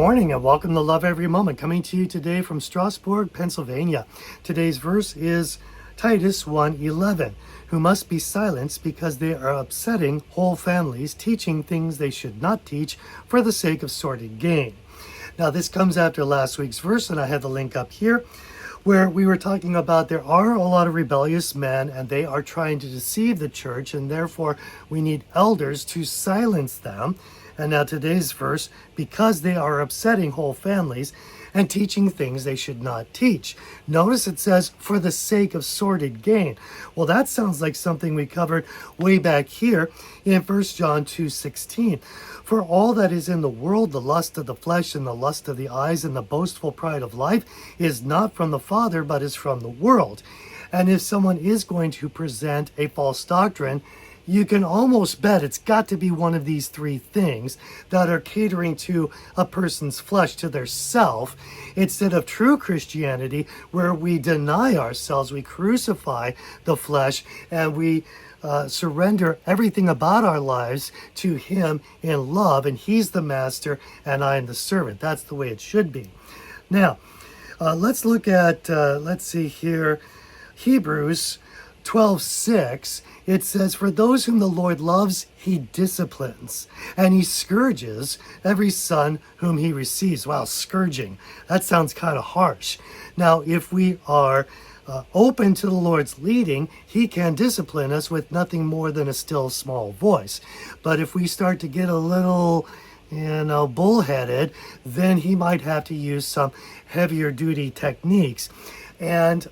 morning and welcome to Love Every Moment, coming to you today from Strasbourg, Pennsylvania. Today's verse is Titus 1:11, who must be silenced because they are upsetting whole families, teaching things they should not teach for the sake of sordid gain. Now this comes after last week's verse, and I have the link up here, where we were talking about there are a lot of rebellious men and they are trying to deceive the church, and therefore we need elders to silence them. And now today's verse, because they are upsetting whole families and teaching things they should not teach. Notice it says, for the sake of sordid gain. Well, that sounds like something we covered way back here in 1 John 2:16. For all that is in the world, the lust of the flesh and the lust of the eyes and the boastful pride of life is not from the Father, but is from the world. And if someone is going to present a false doctrine, you can almost bet it's got to be one of these three things that are catering to a person's flesh, to their self, instead of true Christianity, where we deny ourselves, we crucify the flesh, and we surrender everything about our lives to Him in love, and He's the master and I am the servant. That's the way it should be. Now, let's look at, let's see here, Hebrews 12:6. It says, for those whom the Lord loves, He disciplines, and He scourges every son whom He receives. Wow, scourging. That sounds kind of harsh. Now, if we are open to the Lord's leading, He can discipline us with nothing more than a still small voice. But if we start to get a little, bullheaded, then He might have to use some heavier duty techniques. And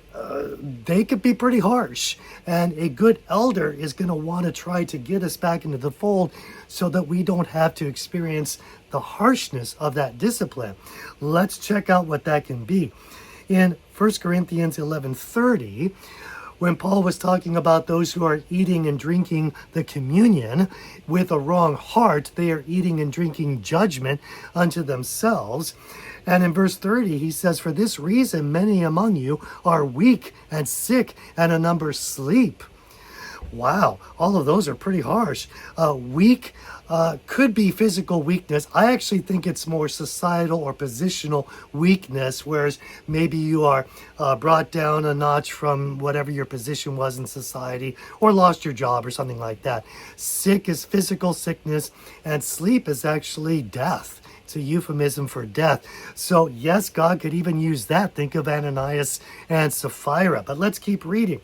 they could be pretty harsh. And a good elder is going to want to try to get us back into the fold so that we don't have to experience the harshness of that discipline. Let's check out what that can be. In 1 Corinthians 11:30, when Paul was talking about those who are eating and drinking the communion with a wrong heart, they are eating and drinking judgment unto themselves. And in verse 30, he says, for this reason, many among you are weak and sick, and a number sleep. Wow, all of those are pretty harsh. Weak could be physical weakness. I actually think it's more societal or positional weakness, whereas maybe you are brought down a notch from whatever your position was in society, or lost your job or something like that. Sick is physical sickness, and sleep is actually death. It's a euphemism for death. So yes, God could even use that. Think of Ananias and Sapphira. But let's keep reading.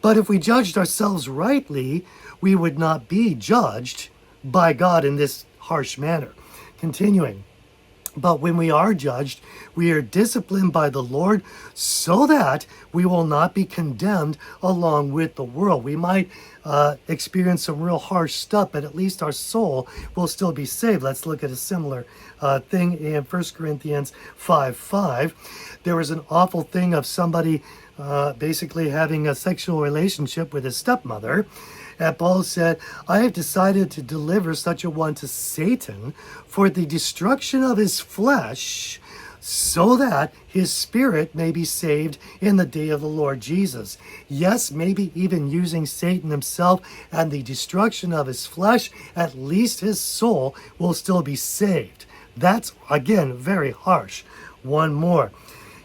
But if we judged ourselves rightly, we would not be judged by God in this harsh manner. Continuing. But when we are judged, we are disciplined by the Lord so that we will not be condemned along with the world. We might experience some real harsh stuff, but at least our soul will still be saved. Let's look at a similar thing in 1 Corinthians 5:5. There was an awful thing of somebody basically having a sexual relationship with his stepmother. And Paul said, I have decided to deliver such a one to Satan for the destruction of his flesh, so that his spirit may be saved in the day of the Lord Jesus. Yes, maybe even using Satan himself and the destruction of his flesh, at least his soul will still be saved. That's, again, very harsh. One more.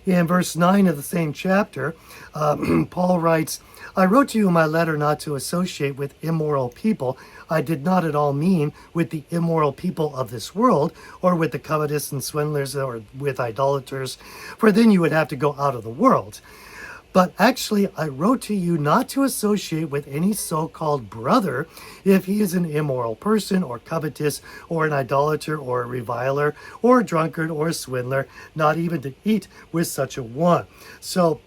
In verse 9 of the same chapter, Paul writes, I wrote to you in my letter not to associate with immoral people. I did not at all mean with the immoral people of this world, or with the covetous and swindlers, or with idolaters, for then you would have to go out of the world. But actually, I wrote to you not to associate with any so-called brother if he is an immoral person, or covetous, or an idolater, or a reviler, or a drunkard, or a swindler, not even to eat with such a one. So,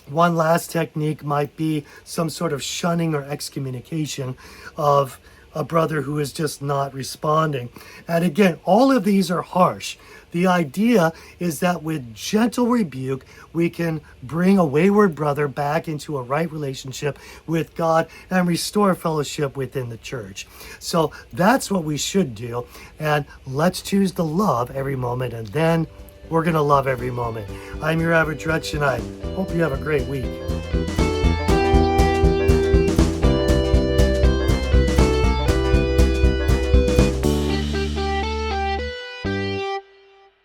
one last technique might be some sort of shunning or excommunication of a brother who is just not responding. And again, all of these are harsh. The idea is that with gentle rebuke, we can bring a wayward brother back into a right relationship with God and restore fellowship within the church. So that's what we should do. And let's choose to love every moment, and then we're going to love every moment. I'm your average wretch, and I hope you have a great week.